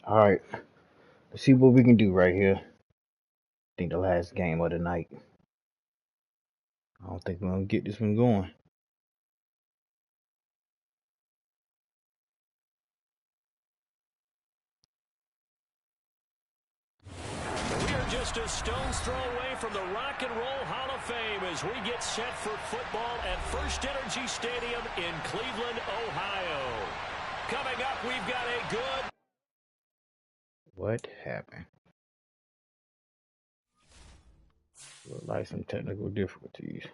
All right, let's see what we can do right here. I think the last game of the night. I don't think we're gonna get this one going. We are just a stone's throw away from the Rock and Roll Hall of Fame as we get set for football at First Energy Stadium in Cleveland, Ohio. Coming up, we've got a good... What happened? Look like some technical difficulties.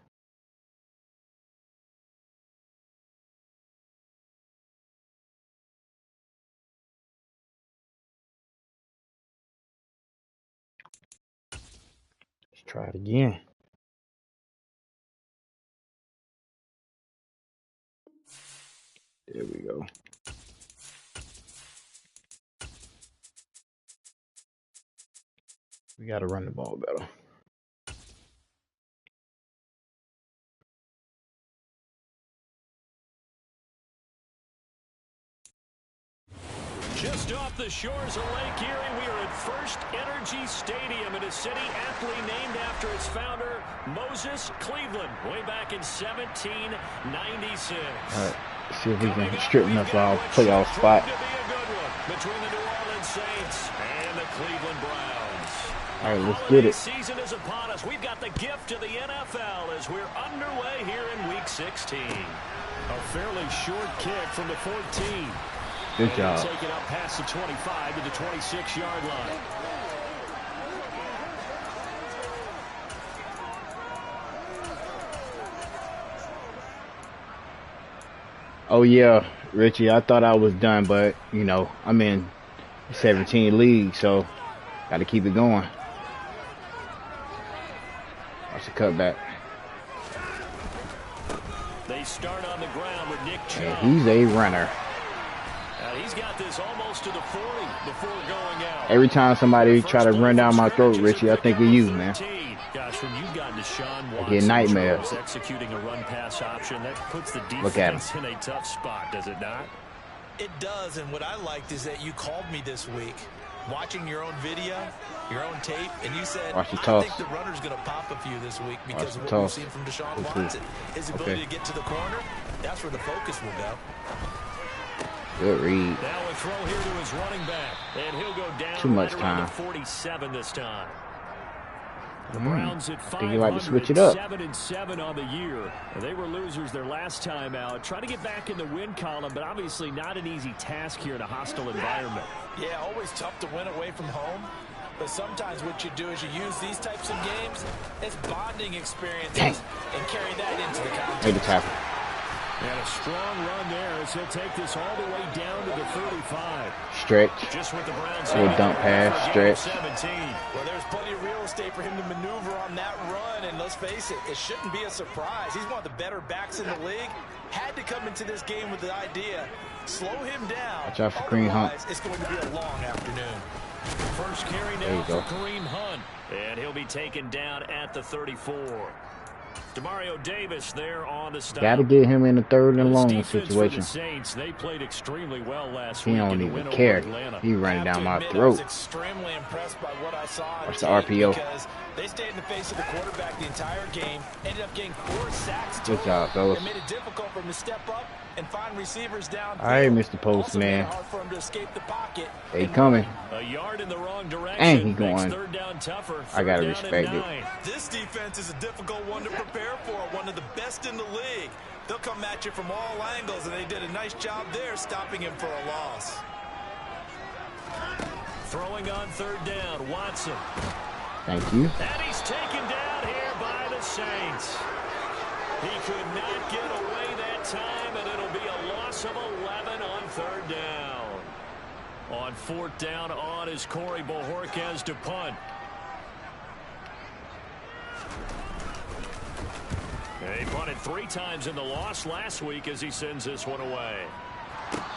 Let's try it again. There we go. We gotta run the ball better. Just off the shores of Lake Erie, we are at First Energy Stadium in a city aptly named after its founder, Moses Cleveland, way back in 1796. All right, see if we can straighten up our playoff spot. Between the New Orleans Saints and the Cleveland Browns. All right, let's get it. Season is upon us. We've got the gift of the NFL as we're underway here in Week 16. A fairly short kick from the 14. Good job. Take it up past the 25 to the 26-yard line. Oh yeah, Richie, I thought I was done, but you know, I'm in 17 league, so gotta keep it going. That's a cutback. They start on the ground with Nick Chubb. And he's a runner. He's got this almost to the 40 before going out. Every time somebody try to run down my throat, Richie, I think of you, man. Gosh, when you've gotten Deshaun I get nightmares. Executing a run pass option, that puts the Look at defense in a tough spot, does it not? It does, and what I liked is that you called me this week, watching your own video, your own tape, and you said, I think the runner's going to pop a few this week because of what we've seen from Deshaun Watson. His ability to get to the corner, that's where the focus will go. Good read. Now a throw here to his running back, and he'll go down too much time. 47 this time. The Browns at 500, you like to switch it up. 7-7 on the year. They were losers their last time out. Trying to get back in the win column, but obviously not an easy task here in a hostile environment. Yeah, always tough to win away from home. But sometimes what you do is you use these types of games as bonding experiences and carry that into the contest. Made the tackle. And a strong run there as he'll take this all the way down to the 35. Stretch. Just with the Browns. Little dump pass, stretch. 17. Well, there's plenty of real estate for him to maneuver on that run, and let's face it, it shouldn't be a surprise. He's one of the better backs in the league. Had to come into this game with the idea, slow him down. Watch out for Kareem Hunt. It's going to be a long afternoon. First carry now for Kareem Hunt, and he'll be taken down at the 34. Demario Davis there on the stop. Got to get him in the third and long situation. The Saints, they played extremely well last week. He don't even care. He running down my throat. I was extremely impressed by what I saw. Watch the RPO. Because they stayed in the face of the quarterback the entire game. Ended up getting 4 sacks. Good job, fellas. It made it difficult for him to step up and find receivers down. All right, Mr. Postman. They coming. A yard in the wrong direction. And he going. Third down tougher. I gotta respect it. This defense is a difficult one to prepare for. One of the best in the league. They'll come at you from all angles, and they did a nice job there stopping him for a loss. Throwing on third down, Watson. Thank you. And he's taken down here by the Saints. He could not get away that time, and it'll be a loss of 11 on third down. On fourth down on is Corey Bojorquez to punt. He punted 3 times in the loss last week as he sends this one away.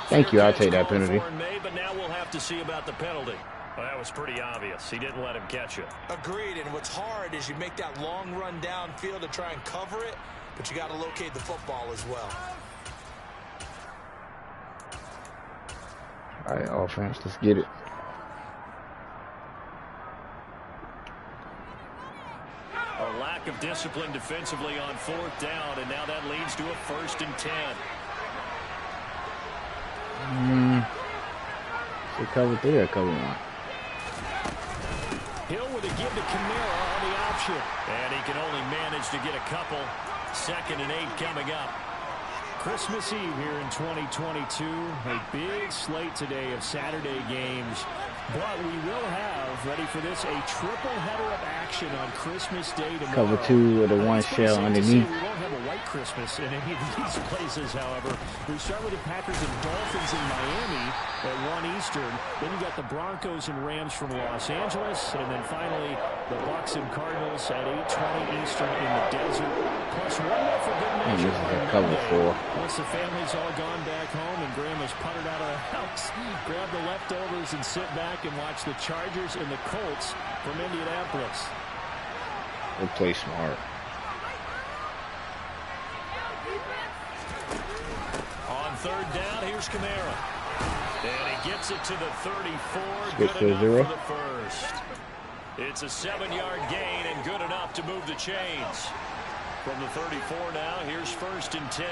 Thank you. I'll take that penalty. But now we'll have to see about the penalty. Well, that was pretty obvious. He didn't let him catch it. Agreed. And what's hard is you make that long run downfield to try and cover it, but you got to locate the football as well. Alright, offense, let's get it. A lack of discipline defensively on 4th down, and now that leads to a 1st and 10. So cover 3 or cover 1? Hill with a give to Kamara on the option. And he can only manage to get a couple. 2nd and 8 coming up. Christmas Eve here in 2022. A big slate today of Saturday games. But we will have, ready for this, a triple header of action on Christmas Day tomorrow. Cover 2 with a 1 shell underneath. We won't have a white Christmas in any of these places, however. We start with the Packers and Dolphins in Miami at 1 Eastern. Then you got the Broncos and Rams from Los Angeles. And then finally, the Bucs and Cardinals at 8:20 Eastern in the desert. Plus 1 more for good measure. This is a cover 4. Once the family's all gone back home and Grandma's puttered out of the house, grab the leftovers and sit back and watch the Chargers and the Colts from Indianapolis. We'll play smart. On 3rd down, here's Kamara. And he gets it to the 34. Switch good to enough 0. for the first. It's a 7-yard gain and good enough to move the chains. From the 34 now, here's 1st and 10.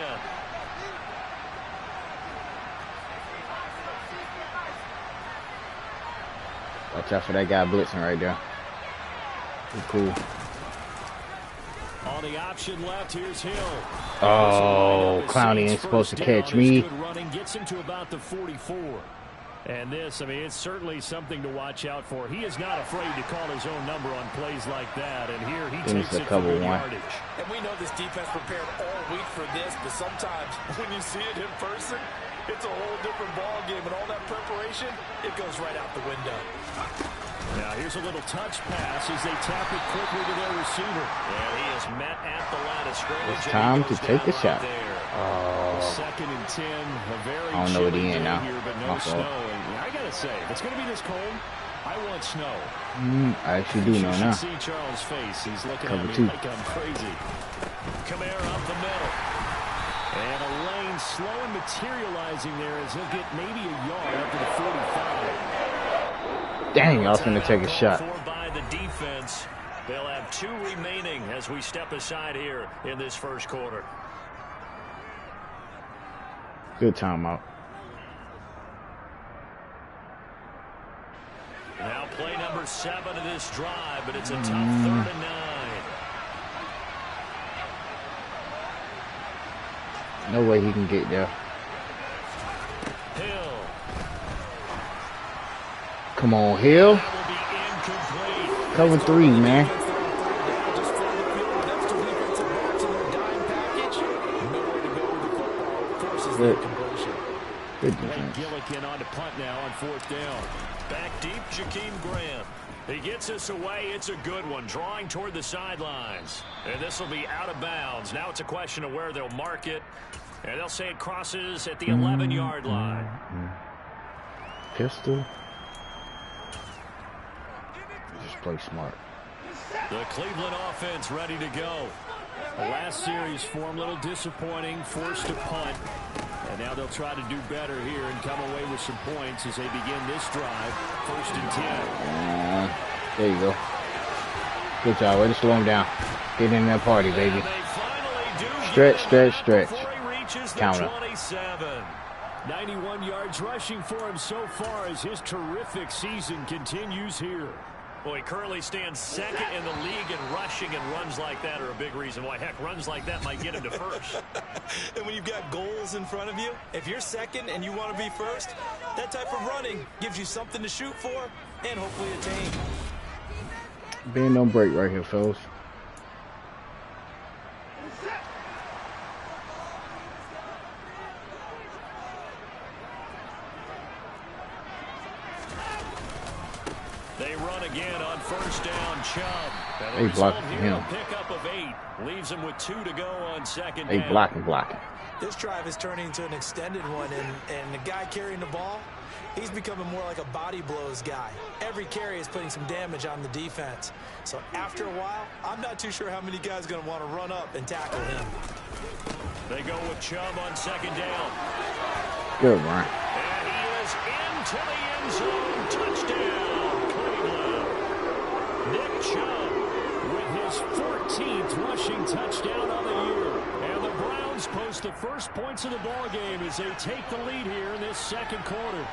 Watch out for that guy blitzing right there. He's cool. On the option left, here's Hill. Oh, Clowney ain't supposed to catch me. Good running gets him to about the 44. And this, I mean, it's certainly something to watch out for. He is not afraid to call his own number on plays like that. And here he takes it for good yardage. And we know this defense prepared all week for this, but sometimes when you see it in person, it's a whole different ball game, and all that preparation, it goes right out the window. Now here's a little touch pass as they tap it quickly to their receiver. And he is met at the line of scrimmage. It's time to take a shot. Oh. 2nd and 10. A very I don't know what he in now. Here, but no snow. And I gotta say, if it's gonna be this cold, I want snow. I actually do know now. See Charles' face. He's looking Cover at me 2. like I'm crazy. Kamara up the middle. And a lane slow and materializing there as he'll get maybe a yard up to the 45. Dang, I was going to take a shot. By the defense. They'll have 2 remaining as we step aside here in this first quarter. Good timeout. Now play number 7 of this drive, but it's a tough 3rd and 9. No way he can get there. Hill. Come on, Hill. Cover 3, man. Good. Good defense. Gillikin on to punt now on 4th down. Back deep, Jakeem Graham. He gets us away. It's a good one. Drawing toward the sidelines. And this will be out of bounds. Now it's a question of where they'll mark it. And they'll say it crosses at the 11-yard line. Pistol. Just play smart. The Cleveland offense ready to go. The last series form a little disappointing, forced to punt. And now they'll try to do better here and come away with some points as they begin this drive. 1st and 10. There you go. Good job. Way to slow him down. Get in that party, baby. Stretch, stretch, stretch. Counter. 91 yards rushing for him so far as his terrific season continues here. Well, he currently stands 2nd in the league in rushing, and runs like that are a big reason why. Heck, runs like that might get him to 1st. And when you've got goals in front of you, if you're 2nd and you want to be 1st, that type of running gives you something to shoot for and hopefully attain. Bend don't break right here, fellas. They run again on 1st down. Chubb. They blocked him. Pickup of 8 leaves him with 2 to go on 2nd They down. blocking. This drive is turning into an extended one, and the guy carrying the ball, he's becoming more like a body blows guy. Every carry is putting some damage on the defense. So after a while, I'm not too sure how many guys are going to want to run up and tackle him. They go with Chubb on 2nd down. Good, Ryan. And he is in into the end zone. Touchdown, Cleveland. Nick Chubb with his 14th rushing touchdown of the year. And the Browns post the first points of the ball game as they take the lead here in this second quarter.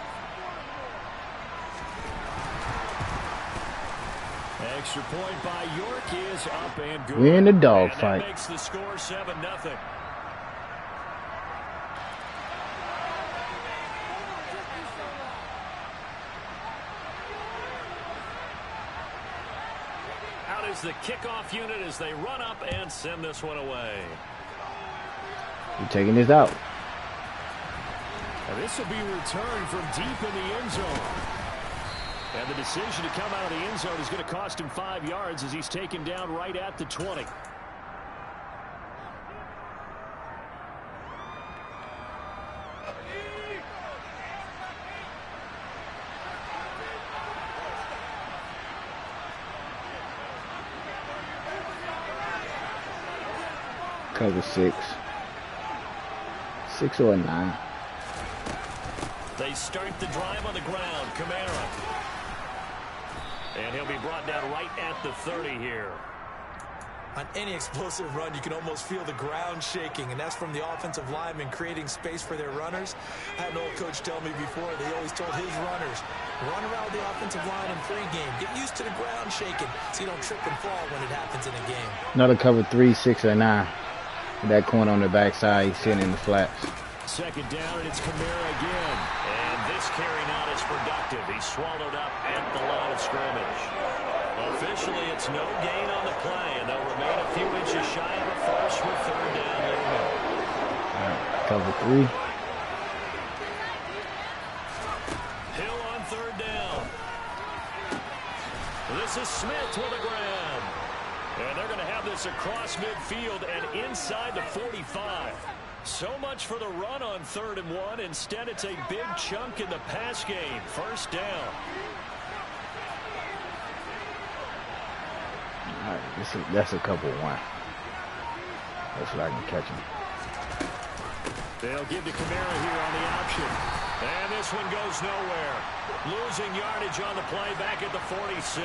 Extra point by York is up and good. We're in the dogfight. That makes the score 7-0. Out is the kickoff unit as they run up and send this one away. We're taking this out. And this will be returned from deep in the end zone. And the decision to come out of the end zone is going to cost him 5 yards as he's taken down right at the 20. Cover 6. 6 or a 9. They start the drive on the ground. Kamara. And he'll be brought down right at the 30 here. On any explosive run, you can almost feel the ground shaking, and that's from the offensive linemen creating space for their runners. I had an old coach tell me before, they always told his runners, run around the offensive line in pregame. Get used to the ground shaking so you don't trip and fall when it happens in a game. Another cover 3, 6, or 9. With that corner on the backside, he's sitting in the flats. Second down, and it's Kamara again. And this carry not as productive. He's swallowed up at the line of scrimmage. Officially, it's no gain on the play, and they'll remain a few inches shy of a first with third down leaving. All right, cover 3. Hill on third down. This is Smith to the ground. And they're going to have this across midfield and inside the 45. So much for the run on 3rd and 1. Instead, it's a big chunk in the pass game. First down. All right, that's a couple 1. That's what I can catch him. They'll give to Kamara here on the option. And this one goes nowhere. Losing yardage on the play back at the 46.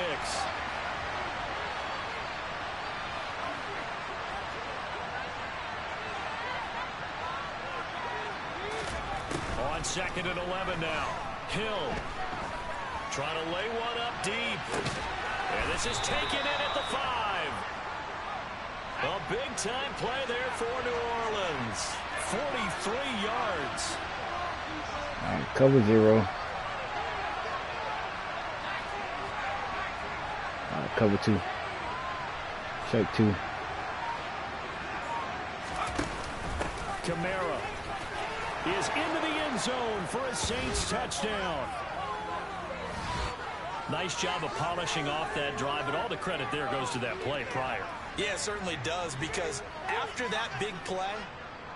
On 2nd and 11 now. Hill trying to lay one up deep. And this is taken in at the 5. A big-time play there for New Orleans. 43 yards. All right, cover 0. All right, cover 2. Check 2. Kamara is into the end zone for a Saints touchdown. Nice job of polishing off that drive, but all the credit there goes to that play prior. Yeah, it certainly does, because after that big play,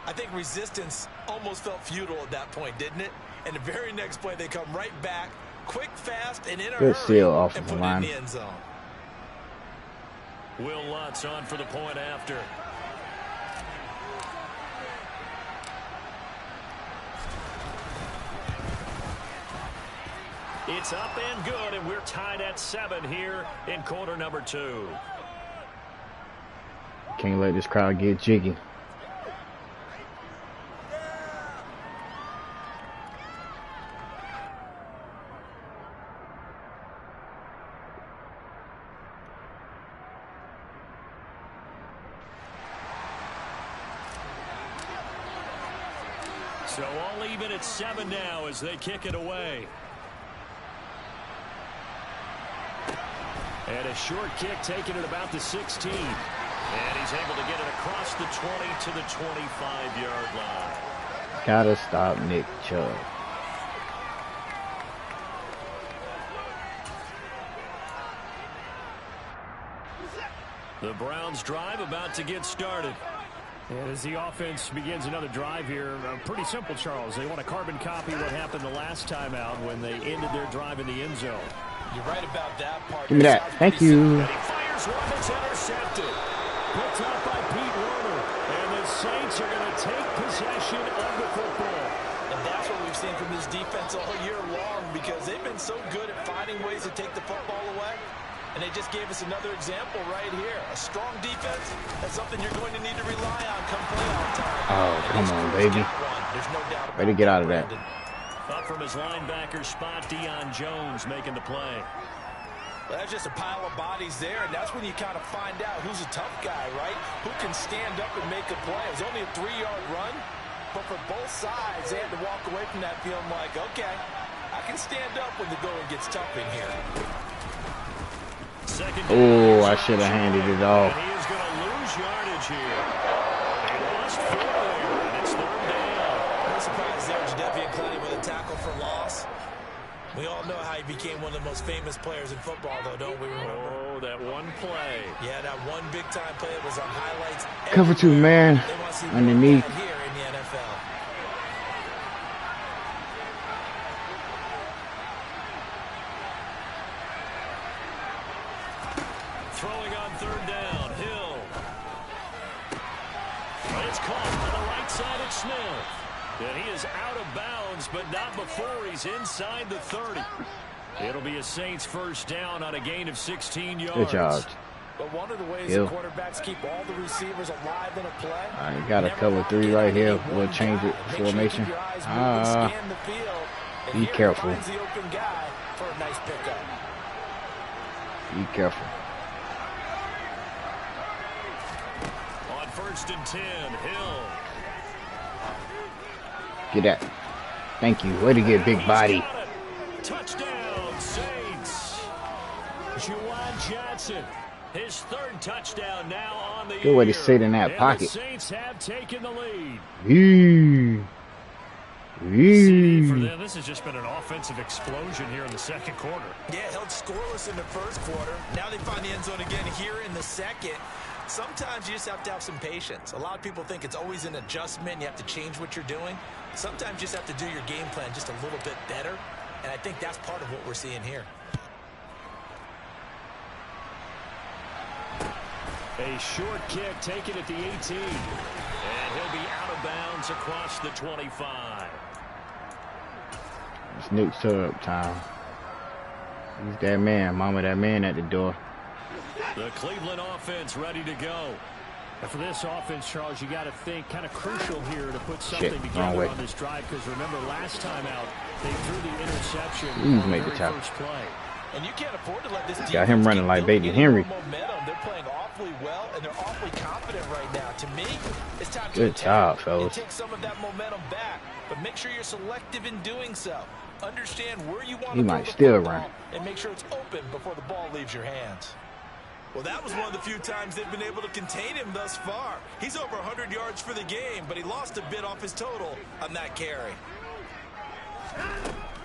I think resistance almost felt futile at that point, didn't it? And the very next play, they come right back, quick, fast, and in a hurry, steal off and of the put it line. in the end zone. Will Lutz on for the point after. It's up and good, and we're tied at 7 here in quarter number 2. Can't let this crowd get jiggy. So all even at 7 now as they kick it away. And a short kick taken at about the 16. And he's able to get it across the 20 to the 25-yard line. Gotta stop Nick Chubb. The Browns drive about to get started. And as the offense begins another drive here, pretty simple, Charles. They want to carbon copy what happened the last time out when they ended their drive in the end zone. You're right about that part. Give me that. Thank you. And he fires one that's intercepted. Picked up by Pete Werner. And the Saints are going to take possession of the football. And that's what we've seen from this defense all year long, because they've been so good at finding ways to take the football away. And they just gave us another example right here. A strong defense, that's something you're going to need to rely on come playoff time. Oh, come on, baby. There's no doubt about Ready to get out of that. Up from his linebacker spot, Deion Jones making the play. Well, that's just a pile of bodies there, and that's when you kind of find out who's a tough guy, right? Who can stand up and make a play. It was only a 3-yard run, but for both sides, they had to walk away from that feeling like, okay, I can stand up when the going gets tough in here. Oh, I should have handed it off. And he is going to lose yardage here. They lost 4 there, and it's 3rd down. No surprise there, Jadeveon Clowney with a tackle for loss. We all know how he became one of the most famous players in football, though, don't we remember? Oh, that one play. Yeah, that one big-time play that was on highlights. Cover 2, man. Underneath. Here in the NFL. Throwing on 3rd down, Hill. It's caught on the right side of Smith. And he is out of bounds, but not before he's inside the 30. It'll be a Saints first down on a gain of 16 yards. Good job. But one of the ways the quarterbacks keep all the receivers alive in a play. I got a cover 3 right here. We'll change it formation. Be careful. Be careful. On 1st and 10, Hill. Get that. Thank you. Way to get big body. Touchdown, Saints. Juwan Johnson. His 3rd touchdown now on the Good way to sit in that pocket. The Saints have taken the lead. CD for them, this has just been an offensive explosion here in the 2nd quarter. Yeah, held scoreless in the 1st quarter. Now they find the end zone again here in the 2nd. Sometimes you just have to have some patience. A lot of people think it's always an adjustment. You have to change what you're doing. Sometimes you just have to do your game plan just a little bit better. And I think that's part of what we're seeing here. A short kick taken at the 18. And he'll be out of bounds across the 25. It's Nick Chubb time. He's that man. Mama, that man at the door. The Cleveland offense ready to go. And for this offense, Charles, you got to think kind of crucial here to put something together on this drive, because remember last time out they threw the interception on the very first play. And you can't afford to let this team got him running like baby Henry. Momentum. They're playing awfully well, and they're awfully confident right now. To me, it's time to good job, fellas. Take some of that momentum back, but make sure you're selective in doing so. Understand where you want he to might still run, and make sure it's open before the ball leaves your hands. Well, that was one of the few times they've been able to contain him thus far. He's over 100 yards for the game, but he lost a bit off his total on that carry.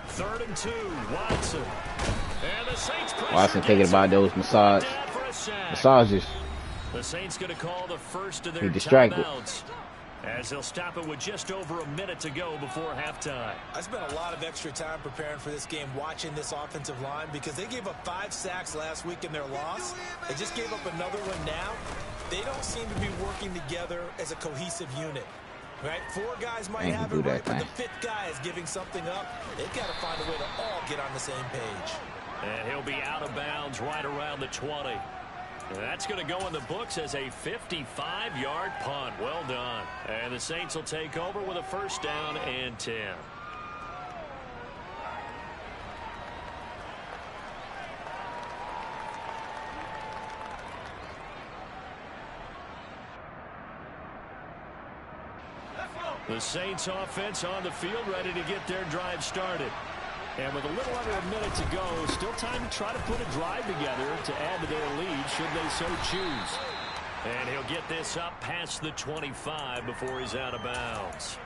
3rd and 2, Watson. And the Saints Watson taking about those massages. The Saints going to call the first of their timeouts, as they'll stop it with just over a minute to go before halftime. I spent a lot of extra time preparing for this game, watching this offensive line, because they gave up 5 sacks last week in their loss. They just gave up another one now. They don't seem to be working together as a cohesive unit. Right? 4 guys might have it right, but the 5th guy is giving something up. They've got to find a way to all get on the same page. And he'll be out of bounds right around the 20. And that's going to go in the books as a 55-yard punt. Well done. And the Saints will take over with a first down and 10. The Saints offense on the field, ready to get their drive started. And with a little under a minute to go, still time to try to put a drive together to add to their lead, should they so choose. And he'll get this up past the 25 before he's out of bounds.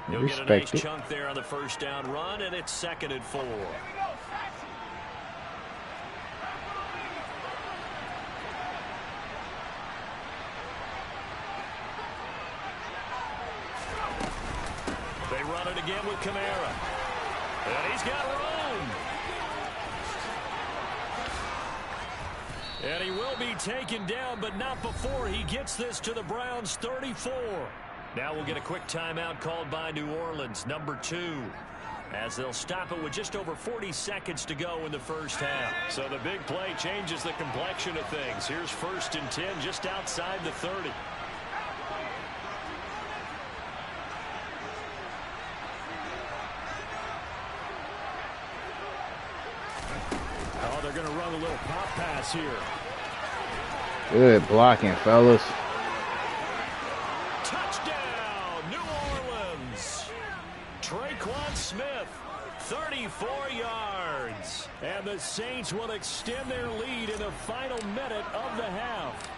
He'll get a nice chunk there on the first down run, and it's 2nd and 4. They run it again with Kamara. And he's got room. And he will be taken down, but not before he gets this to the Browns' 34. Now we'll get a quick timeout called by New Orleans, number 2. As they'll stop it with just over 40 seconds to go in the first half. So the big play changes the complexion of things. Here's 1st and 10 just outside the 30. Oh, they're going to run a little pop pass here. Good blocking, fellas. Touchdown, New Orleans. Traquan Smith, 34 yards. And the Saints will extend their lead in the final minute of the half.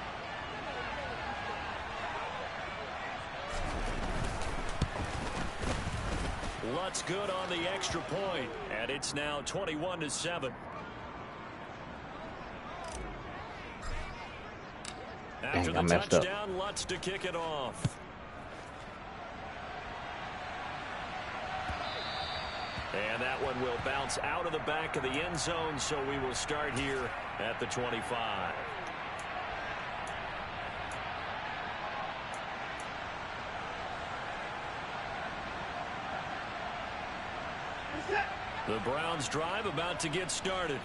Lutz good on the extra point, and it's now 21-7. After the touchdown, Lutz to kick it off. And that one will bounce out of the back of the end zone, so we will start here at the 25. The Browns drive about to get started.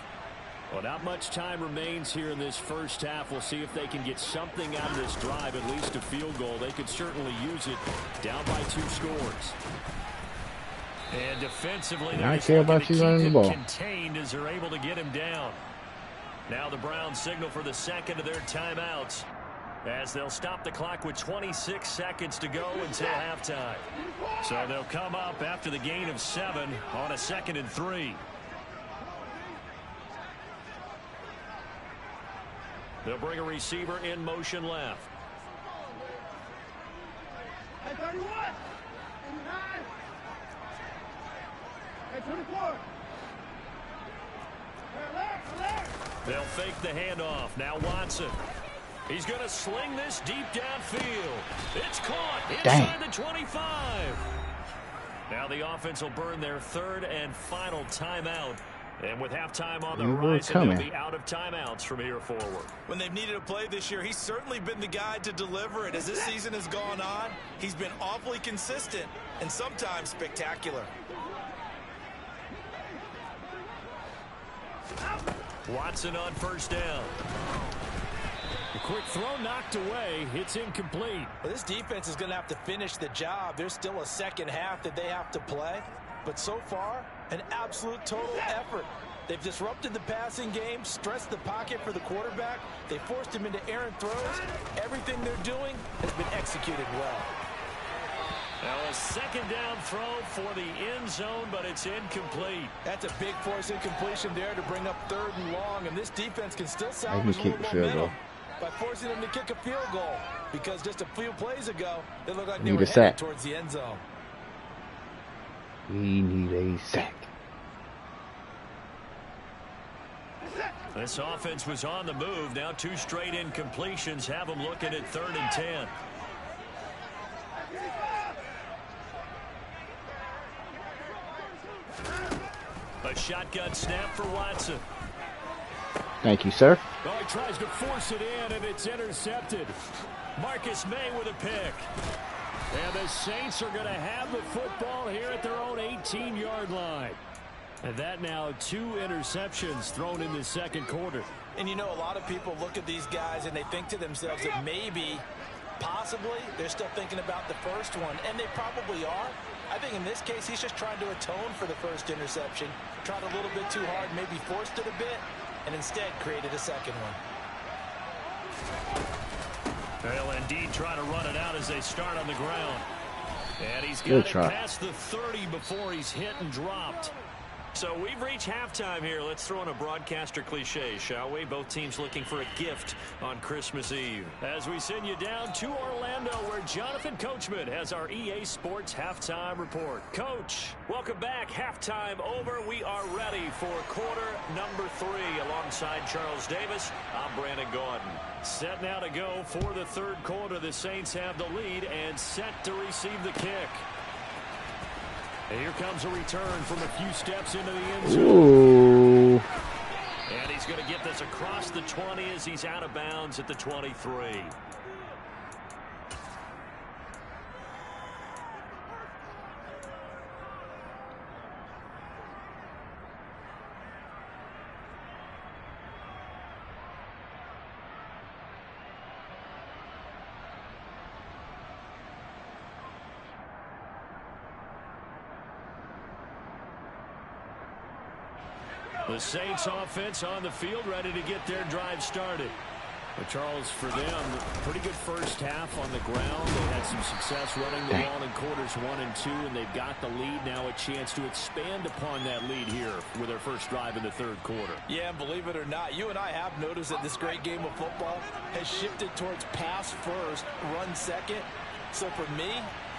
Well, not much time remains here in this first half. We'll see if they can get something out of this drive, at least a field goal. They could certainly use it down by 2 scores. And defensively, they're just looking to keep him contained as they're able to get him down. Now the Browns signal for the second of their timeouts as they'll stop the clock with 26 seconds to go until halftime. So they'll come up after the gain of 7 on a 2nd and 3. They'll bring a receiver in motion left. Hey, 31. 29. Hey, 24. They'll fake the handoff. Now Watson. He's going to sling this deep downfield. It's caught inside the 25. Now the offense will burn their 3rd and final timeout. And with halftime on the horizon, they'll be out of timeouts from here forward. When they've needed a play this year, he's certainly been the guy to deliver it. As this season has gone on, he's been awfully consistent and sometimes spectacular. Watson on 1st down. A quick throw knocked away. It's incomplete. Well, this defense is going to have to finish the job. There's still a second half that they have to play. But so far, an absolute total effort. They've disrupted the passing game, stressed the pocket for the quarterback. They forced him into errant throws. Everything they're doing has been executed well. Now a 2nd down throw for the end zone, but it's incomplete. That's a big force incompletion there to bring up 3rd and long, and this defense can still salvage a little momentum by forcing them to kick a field goal, because just a few plays ago, they looked like they were headed towards the end zone. We need a sack. This offense was on the move. Now 2 straight incompletions have them looking at 3rd and 10. A shotgun snap for Watson. Thank you, sir. Oh, he tries to force it in, and it's intercepted. Marcus May with a pick. And the Saints are going to have the football here at their own 18-yard line. And that now 2 interceptions thrown in the 2nd quarter. And you know, a lot of people look at these guys and they think to themselves that maybe, possibly, they're still thinking about the first one. And they probably are. I think in this case, he's just trying to atone for the first interception. Tried a little bit too hard, maybe forced it a bit, and instead created a second one. They'll indeed try to run it out as they start on the ground. And he's got it past the 30 before he's hit and dropped. So we've reached halftime here. Let's throw in a broadcaster cliche, shall we? Both teams looking for a gift on Christmas Eve. As we send you down to Orlando, where Jonathan Coachman has our EA Sports Halftime Report. Coach, welcome back. Halftime over. We are ready for quarter number 3. Alongside Charles Davis, I'm Brandon Gordon. Set now to go for the 3rd quarter. The Saints have the lead and set to receive the kick. And here comes a return from a few steps into the end zone. Ooh. And he's going to get this across the 20 as he's out of bounds at the 23. The Saints offense on the field, ready to get their drive started. But Charles, for them, pretty good first half on the ground. They had some success running the ball in quarters 1 and 2, and they've got the lead. Now a chance to expand upon that lead here with their first drive in the third quarter. Yeah, and believe it or not, you and I have noticed that this great game of football has shifted towards pass first, run second. So for me,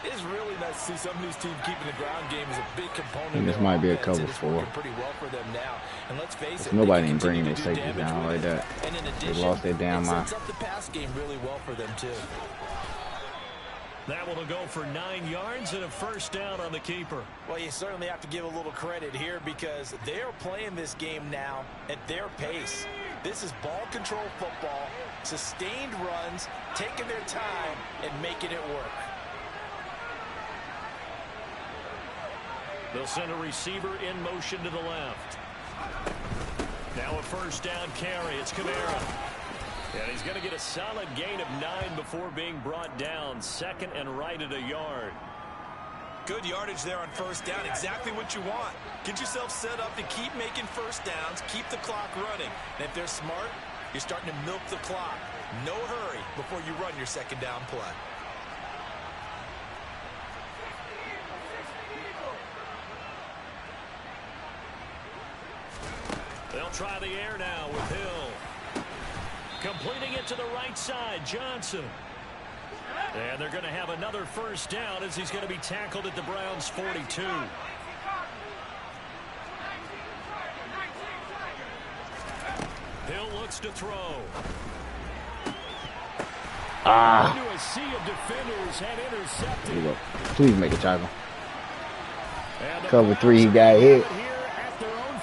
it's really nice to see some of these teams keeping the ground game as a big component. And this might be a cover 4. Pretty well for them now. And let's face it, nobody ain't bringing their safeties down like that. And in addition, they lost their damn mind. It sets up the pass game really well for them too. That will go for 9 yards and a first down on the keeper. Well, you certainly have to give a little credit here because they are playing this game now at their pace. This is ball control football, sustained runs, taking their time and making it work. They'll send a receiver in motion to the left. Now a first down carry. It's Kamara. And he's going to get a solid gain of 9 before being brought down. 2nd and right at a yard. Good yardage there on first down. Exactly what you want. Get yourself set up to keep making first downs. Keep the clock running. And if they're smart, you're starting to milk the clock. No hurry before you run your second down play. They'll try the air now with Hill. Completing it to the right side, Johnson. And they're going to have another first down as he's going to be tackled at the Browns' 42. Hill looks to throw. Into a sea of defenders and intercepted. Here you go. Please make a tackle. Cover 3, he got hit.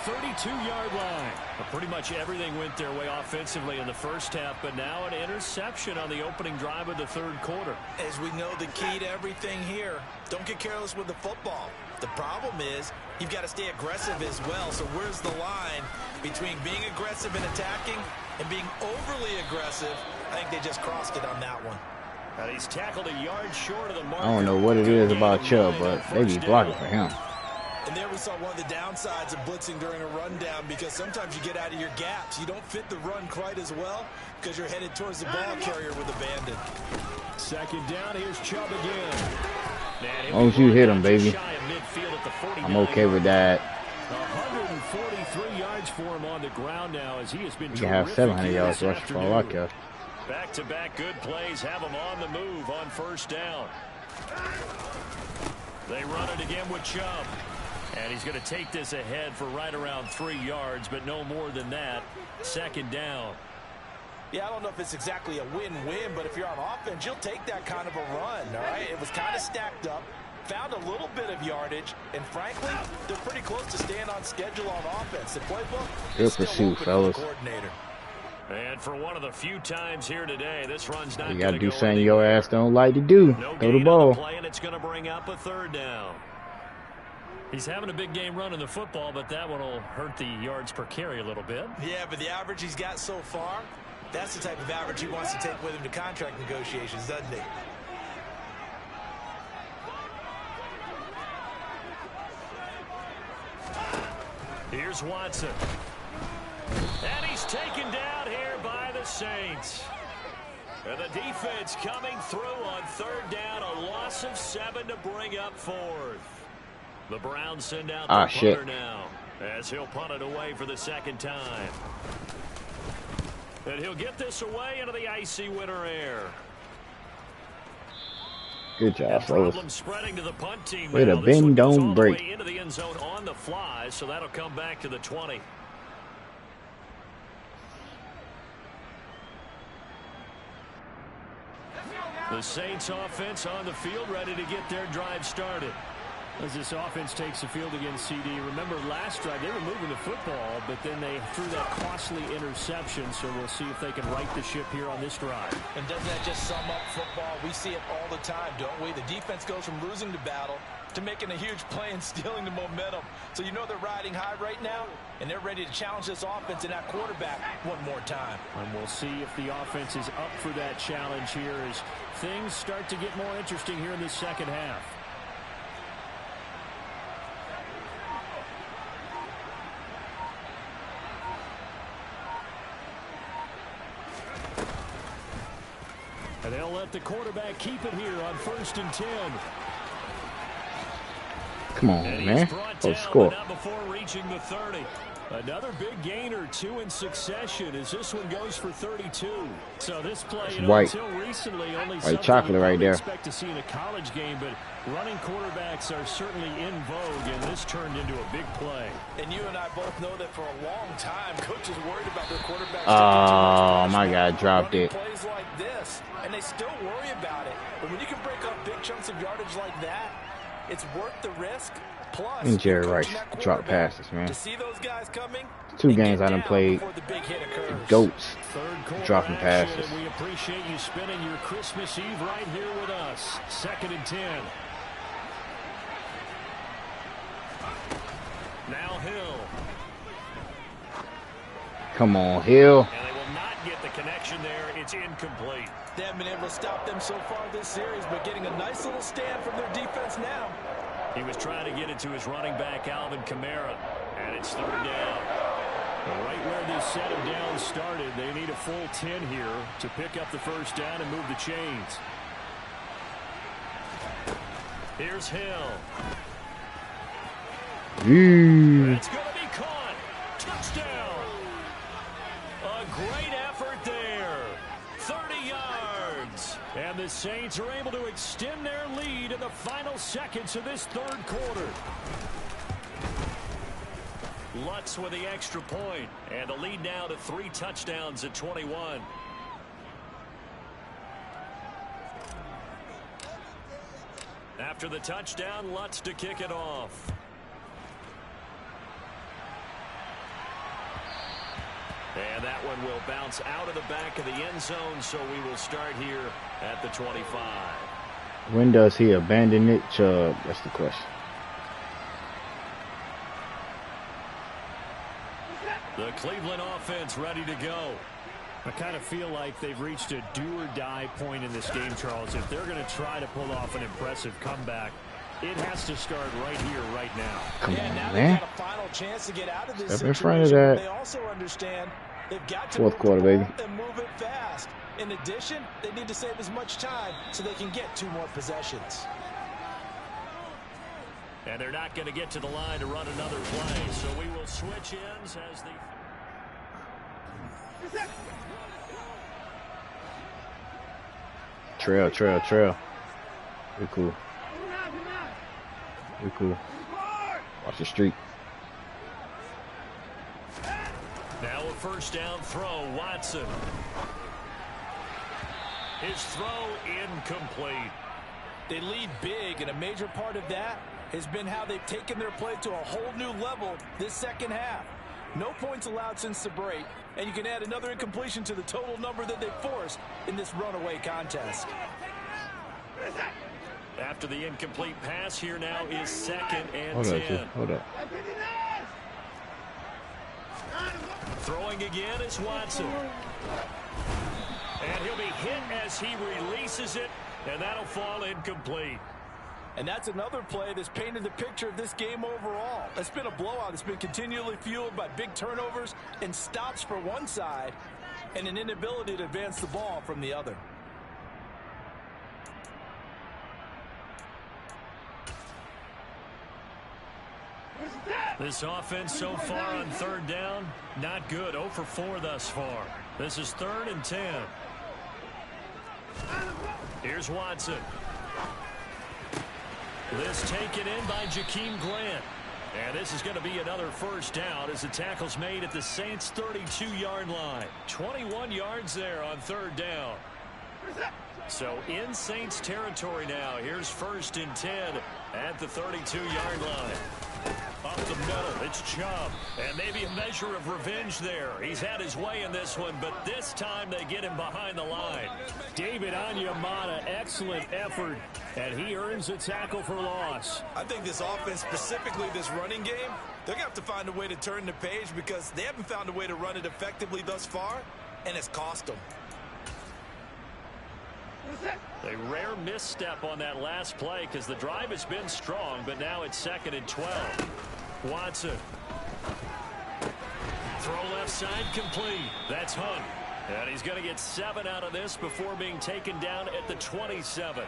32-yard line. Well, pretty much everything went their way offensively in the first half, but now an interception on the opening drive of the third quarter. As we know, the key to everything here, don't get careless with the football. The problem is you've got to stay aggressive as well. So where's the line between being aggressive and attacking and being overly aggressive? I think they just crossed it on that one. He's tackled a yard short of the mark. I don't know what it is about Chubb, but they be blocking for him. And there we saw one of the downsides of blitzing during a rundown because sometimes you get out of your gaps. You don't fit the run quite as well because you're headed towards the ball carrier with abandon. 2nd down, here's Chubb again. As long as you hit him, baby. I'm okay with that. 143 yards for him on the ground now as he has been. You can have 700 yards rush for all I care. Back-to-back good plays have him on the move on first down. They run it again with Chubb. And he's going to take this ahead for right around 3 yards, but no more than that. 2nd down. Yeah, I don't know if it's exactly a win-win, but if you're on offense, you'll take that kind of a run, all right? It was kind of stacked up, found a little bit of yardage, and frankly, they're pretty close to staying on schedule on offense. The playbook is still open for the coordinator. And for one of the few times here today, this run's not you got to do something your ass don't like to do. Throw the ball. Play, and it's going to bring up a 3rd down. He's having a big game running the football, but that one will hurt the yards per carry a little bit. Yeah, but the average he's got so far, that's the type of average he wants to take with him to contract negotiations, doesn't he? Here's Watson. And he's taken down here by the Saints. And the defense coming through on 3rd down, a loss of 7 to bring up 4th. The Browns send out the punter now as he'll punt it away for the 2nd time. And he'll get this away into the icy winter air. Good job, fellas. Spreading to the punt team. Way to bend, don't break. Into the end zone on the fly, so that'll come back to the 20. The Saints offense on the field, ready to get their drive started. As this offense takes the field against CD. Remember last drive, they were moving the football, but then they threw that costly interception, so we'll see if they can right the ship here on this drive. And doesn't that just sum up football? We see it all the time, don't we? The defense goes from losing the battle to making a huge play and stealing the momentum. So you know they're riding high right now, and they're ready to challenge this offense and that quarterback one more time. And we'll see if the offense is up for that challenge here as things start to get more interesting here in this 2nd half. And they'll let the quarterback keep it here on 1st and 10. Come on, man. Oh, score. Not before reaching the 30. Another big gain or 2 in succession as this one goes for 32. So this play, until recently, only white chocolate right there. Expect to see in a college game, but running quarterbacks are certainly in vogue, and this turned into a big play. And you and I both know that for a long time, coaches worried about their quarterbacks. Oh, my God, dropped it. Plays like this, and they still worry about it. But when you can break up big chunks of yardage like that, it's worth the risk. Plus, and Jerry Rice drop passes, man. To see those guys coming, 2 games I done played. The GOATs dropping passes. We appreciate you spending your Christmas Eve right here with us. 2nd and 10. Now Hill. Come on, Hill. And they will not get the connection there. It's incomplete. They haven't been able to stop them so far this series, but getting a nice little stand from their defense now. He was trying to get it to his running back, Alvin Kamara, and it's 3rd down. Right where this set of downs started, they need a full 10 here to pick up the 1st down and move the chains. Here's Hill. It's going to be caught. Touchdown. A great effort there. 30 yards. And the Saints are able to extend their lead in the final seconds of this 3rd quarter. Lutz with the extra point. And the lead now to 3 touchdowns at 21. After the touchdown, Lutz to kick it off. And that one will bounce out of the back of the end zone, so we will start here at the 25. When does he abandon it, Chubb? That's the question. The Cleveland offense ready to go. I kind of feel like they've reached a do-or-die point in this game, Charles. If they're going to try to pull off an impressive comeback, it has to start right here, right now. Come on, now man. Got a final chance to get out of this Step in front of that. They also understand they've got to 4th quarter, baby. And move it fast. In addition, they need to save as much time so they can get 2 more possessions. And they're not going to get to the line to run another play, so we will switch ends as the... Trail. We cool. Watch the street. Now a 1st down throw, Watson. His throw incomplete. They lead big, and a major part of that has been how they've taken their play to a whole new level this 2nd half. No points allowed since the break, and you can add another incompletion to the total number that they forced in this runaway contest. After the incomplete pass, here now is 2nd and 10. Hold up. Throwing again is Watson. And he'll be hit as he releases it, and that'll fall incomplete. And that's another play that's painted the picture of this game overall. It's been a blowout. It's been continually fueled by big turnovers and stops for one side and an inability to advance the ball from the other. This offense so far on 3rd down, not good. 0 for 4 thus far. This is 3rd and 10. Here's Watson. This taken in by Jakeem Grant. And this is going to be another 1st down as the tackle's made at the Saints' 32-yard line. 21 yards there on 3rd down. So in Saints territory now. Here's 1st and 10 at the 32-yard line. Up the middle, it's Chubb. And maybe a measure of revenge there. He's had his way in this one, but this time they get him behind the line. David Onyemata, excellent effort, and he earns a tackle for loss. I think this offense, specifically this running game, they're going to have to find a way to turn the page because they haven't found a way to run it effectively thus far, and it's cost them. A rare misstep on that last play because the drive has been strong, but now it's 2nd and 12. Watson. Throw left side complete. That's Hunt. And he's going to get 7 out of this before being taken down at the 27.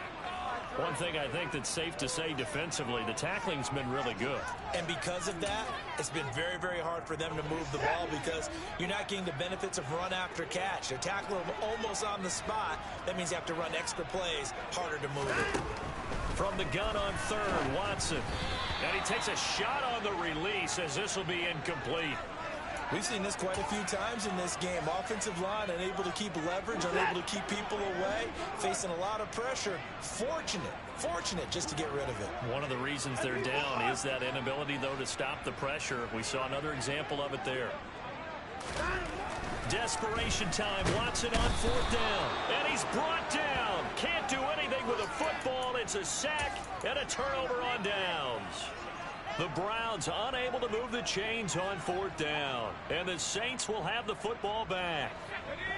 One thing I think that's safe to say defensively, the tackling's been really good. And because of that, it's been very, very hard for them to move the ball because you're not getting the benefits of run after catch. They're tackling them almost on the spot. That means you have to run extra plays, harder to move it. From the gun on third, Watson. And he takes a shot on the release as this will be incomplete. We've seen this quite a few times in this game. Offensive line unable to keep leverage, unable to keep people away, facing a lot of pressure. Fortunate just to get rid of it. One of the reasons they're down is that inability, though, to stop the pressure. We saw another example of it there. Desperation time. Watson on fourth down. And he's brought down. Can't do anything with a football. It's a sack and a turnover on downs. The Browns unable to move the chains on fourth down. And the Saints will have the football back.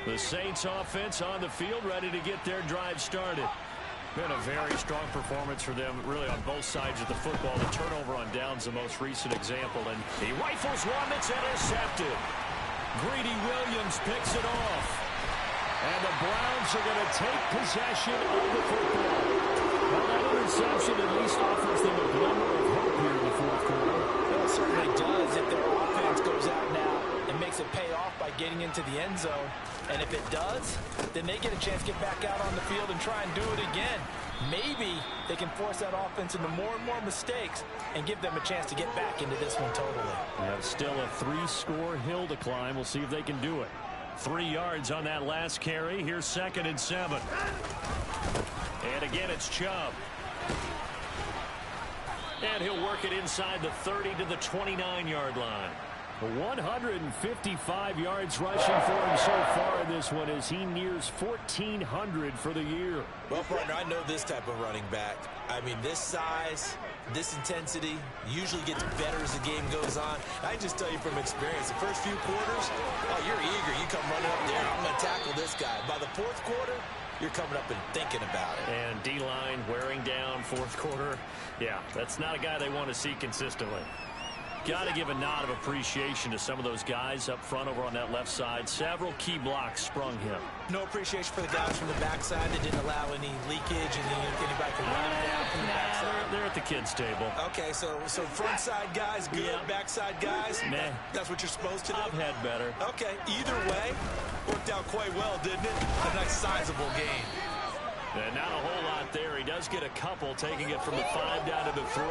The Saints offense on the field ready to get their drive started. Been a very strong performance for them, really, on both sides of the football. The turnover on downs, the most recent example. And he rifles one that's intercepted. Greedy Williams picks it off. And the Browns are going to take possession of the football. Well, that interception at least offers them a glimmer of hope here in the fourth quarter. Well, it certainly does if their offense goes out now and makes it pay off by getting into the end zone. And if it does, then they get a chance to get back out on the field and try and do it again. Maybe they can force that offense into more and more mistakes and give them a chance to get back into this one totally. We have still a 3-score hill to climb. We'll see if they can do it. 3 yards on that last carry. Here's 2nd and 7. And again, it's Chubb. And he'll work it inside the 30 to the 29-yard line. 155 yards rushing for him so far in this one as he nears 1,400 for the year. Well, partner, I know this type of running back. I mean, this size, this intensity usually gets better as the game goes on. I just tell you from experience, the first few quarters, oh, you're eager. You come running up there, I'm going to tackle this guy. By the fourth quarter, you're coming up and thinking about it. And D-line wearing down fourth quarter. Yeah, that's not a guy they want to see consistently. Got to give a nod of appreciation to some of those guys up front over on that left side. Several key blocks sprung him. No appreciation for the guys from the backside that didn't allow any leakage and anybody can run it down from the backside. They're at the kids' table. Okay, so front side guys, good. Yeah. Backside guys, nah. That's what you're supposed to do? I've had better. Okay, either way, worked out quite well, didn't it? A nice sizable game. And not a whole lot there. He does get a couple, taking it from the 5 down to the 3.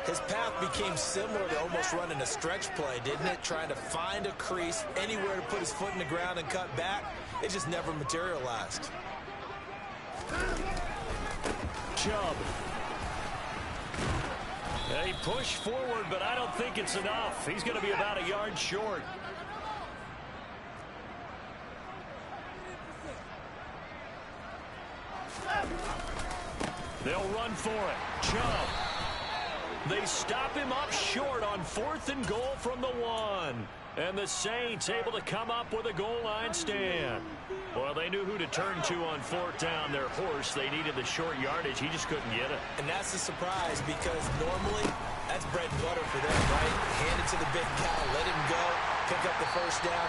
His path became similar to almost running a stretch play, didn't it? Trying to find a crease, anywhere to put his foot in the ground and cut back. It just never materialized. Chubb. He pushed forward, but I don't think it's enough. He's going to be about a yard short. They'll run for it. Chubb. They stop him up short on 4th and goal from the 1. And the Saints able to come up with a goal line stand. Well, they knew who to turn to on 4th down. Their horse, they needed the short yardage. He just couldn't get it. And that's a surprise because normally that's bread and butter for them, right? Hand it to the big cow, let him go, pick up the first down.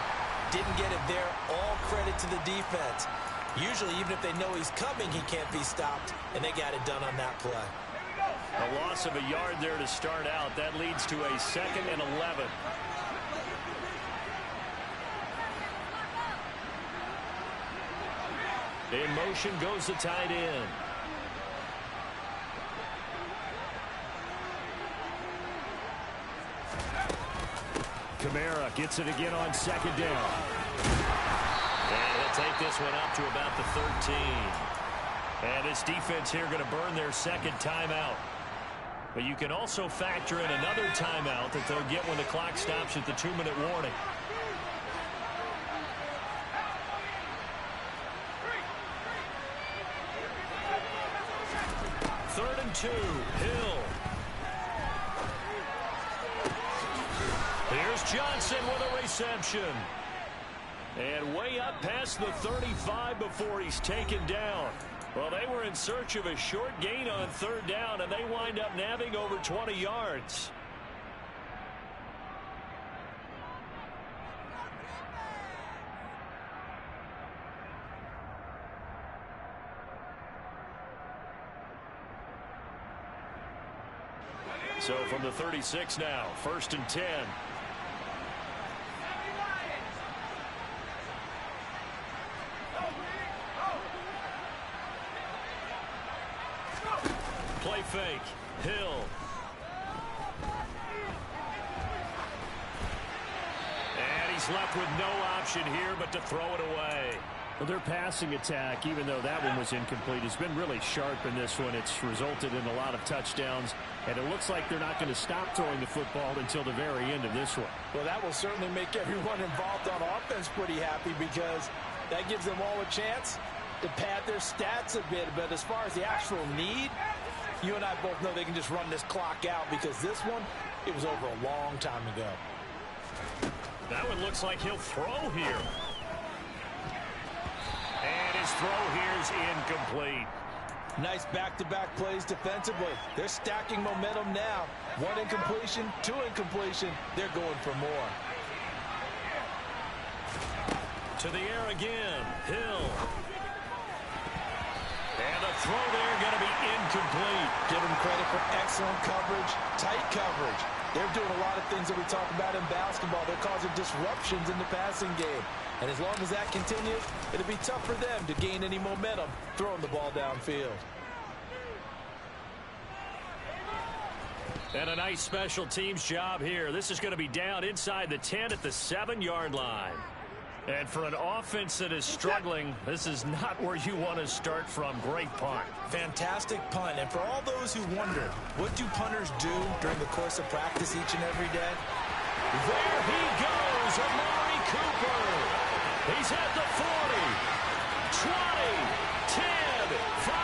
Didn't get it there. All credit to the defense. Usually, even if they know he's coming, he can't be stopped. And they got it done on that play. A loss of a yard there to start out. That leads to a 2nd and 11. In motion goes the tight end. Kamara gets it again on 2nd down. And he'll take this one up to about the 13. And this defense here going to burn their 2nd timeout. But you can also factor in another timeout that they'll get when the clock stops at the 2-minute warning. Third and 2. Hill. Here's Johnson with a reception. And way up past the 35 before he's taken down. Well, they were in search of a short gain on 3rd down, and they wind up nabbing over 20 yards. So from the 36 now, 1st and 10. Play fake. Hill. And he's left with no option here but to throw it away. Well, their passing attack, even though that one was incomplete, has been really sharp in this one. It's resulted in a lot of touchdowns, and it looks like they're not going to stop throwing the football until the very end of this one. Well, that will certainly make everyone involved on offense pretty happy because that gives them all a chance to pad their stats a bit. But as far as the actual need, you and I both know they can just run this clock out because this one, it was over a long time ago. That one looks like he'll throw here. And his throw here is incomplete. Nice back-to-back plays defensively. They're stacking momentum now. 1 incompletion, 2 incompletion. They're going for more. To the air again. Hill. And the throw there going to be incomplete. Give them credit for excellent coverage, tight coverage. They're doing a lot of things that we talk about in basketball. They're causing disruptions in the passing game. And as long as that continues, it'll be tough for them to gain any momentum throwing the ball downfield. And a nice special teams job here. This is going to be down inside the 10 at the 7-yard line. And for an offense that is struggling, this is not where you want to start from. Great punt. Fantastic punt. And for all those who wonder, what do punters do during the course of practice each and every day? There he goes, Amari Cooper. He's at the 40, 20, 10, 5,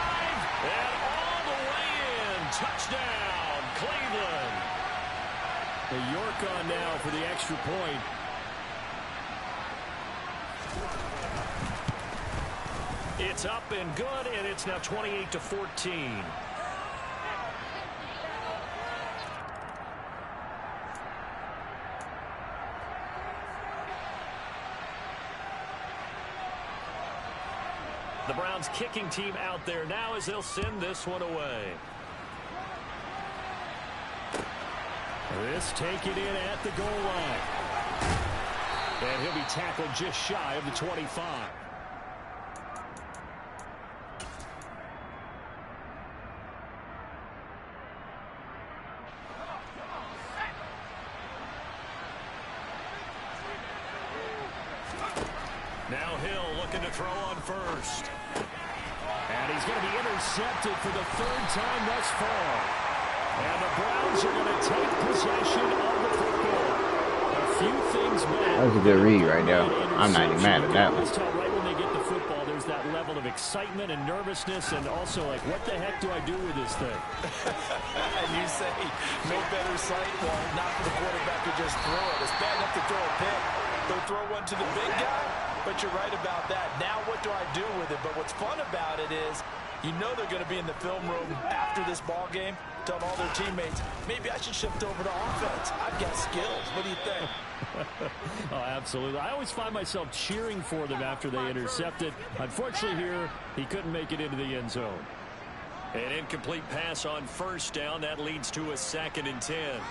and all the way in. Touchdown, Cleveland. The York on now for the extra point. It's up and good, and it's now 28-14. The Browns kicking team out there now as they'll send this one away. This taken in at the goal line. And he'll be tackled just shy of the 25. Now Hill looking to throw on first. And he's going to be intercepted for the 3rd time thus far. And the Browns are going to take possession of the football. A few things back. That was a good read right there. I'm not even mad at that one. Right when they get the football, there's that level of excitement and nervousness, and also like, what the heck do I do with this thing? And you say, no better sight, well, not for the quarterback to just throw it. It's bad enough to throw a pick. They'll throw one to the big guy. But you're right about that. Now what do I do with it? But what's fun about it is you know they're going to be in the film room after this ball game telling all their teammates, maybe I should shift over to offense. I've got skills. What do you think? Oh, absolutely. I always find myself cheering for them after they intercept it. Unfortunately here, he couldn't make it into the end zone. An incomplete pass on first down. That leads to a 2nd and 10.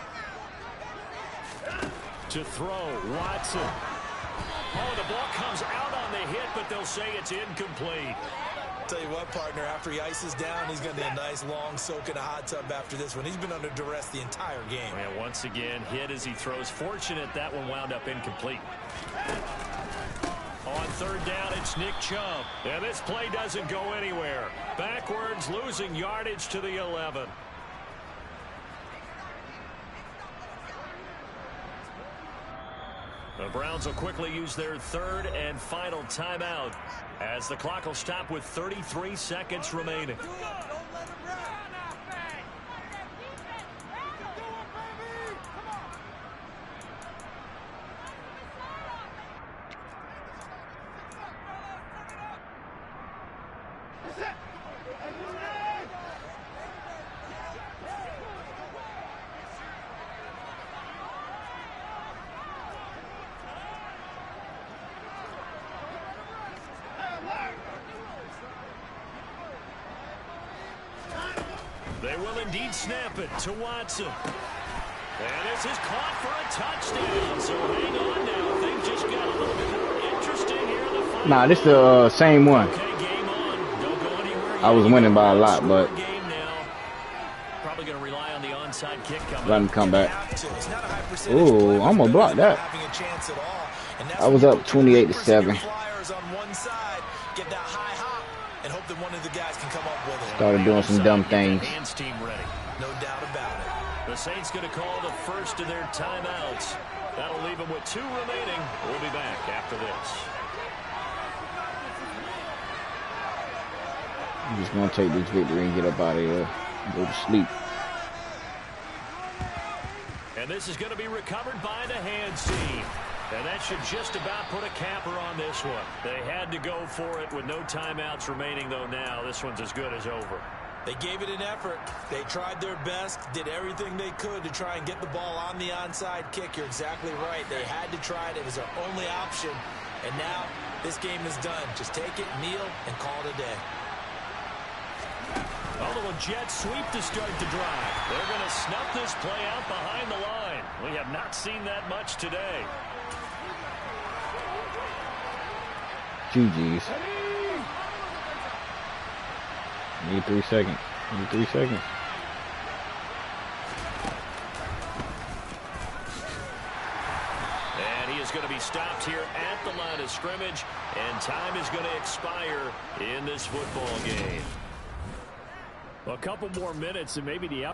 To throw, Watson. Oh, the ball comes out on the hit, but they'll say it's incomplete. Tell you what, partner, after he ices down, he's going to be a nice long soak in a hot tub after this one. He's been under duress the entire game. And once again, hit as he throws. Fortunate that one wound up incomplete. On 3rd down, it's Nick Chubb. And this play doesn't go anywhere. Backwards, losing yardage to the 11. The Browns will quickly use their 3rd and final timeout as the clock will stop with 33 seconds remaining. They will indeed snap it to Watson. And this is caught for a touchdown. So hang on now. Things just got a little bit more interesting here in the final. Nah, this the same one. Okay, game on. Don't go anywhere. I was winning by a lot, but probably going to rely on the onside kick coming. Let him come back. Ooh, I'm gonna block that. I was up 28-7. Started doing some dumb things. No doubt about it. The Saints going to call the first of their timeouts. That'll leave them with 2 remaining. We'll be back after this. I'm just gonna take this victory and get up out of here. Go to sleep. And this is going to be recovered by the hands team. And that should just about put a capper on this one. They had to go for it with no timeouts remaining, though now this one's as good as over. They gave it an effort. They tried their best, did everything they could to try and get the ball on the onside kick. You're exactly right. They had to try it. It was their only option. And now this game is done. Just take it, kneel, and call it a day. A little jet sweep to start the drive. They're going to snuff this play out behind the line. We have not seen that much today. GG's. Need 3 seconds. Need 3 seconds. And he is going to be stopped here at the line of scrimmage. And time is going to expire in this football game. A couple more minutes and maybe the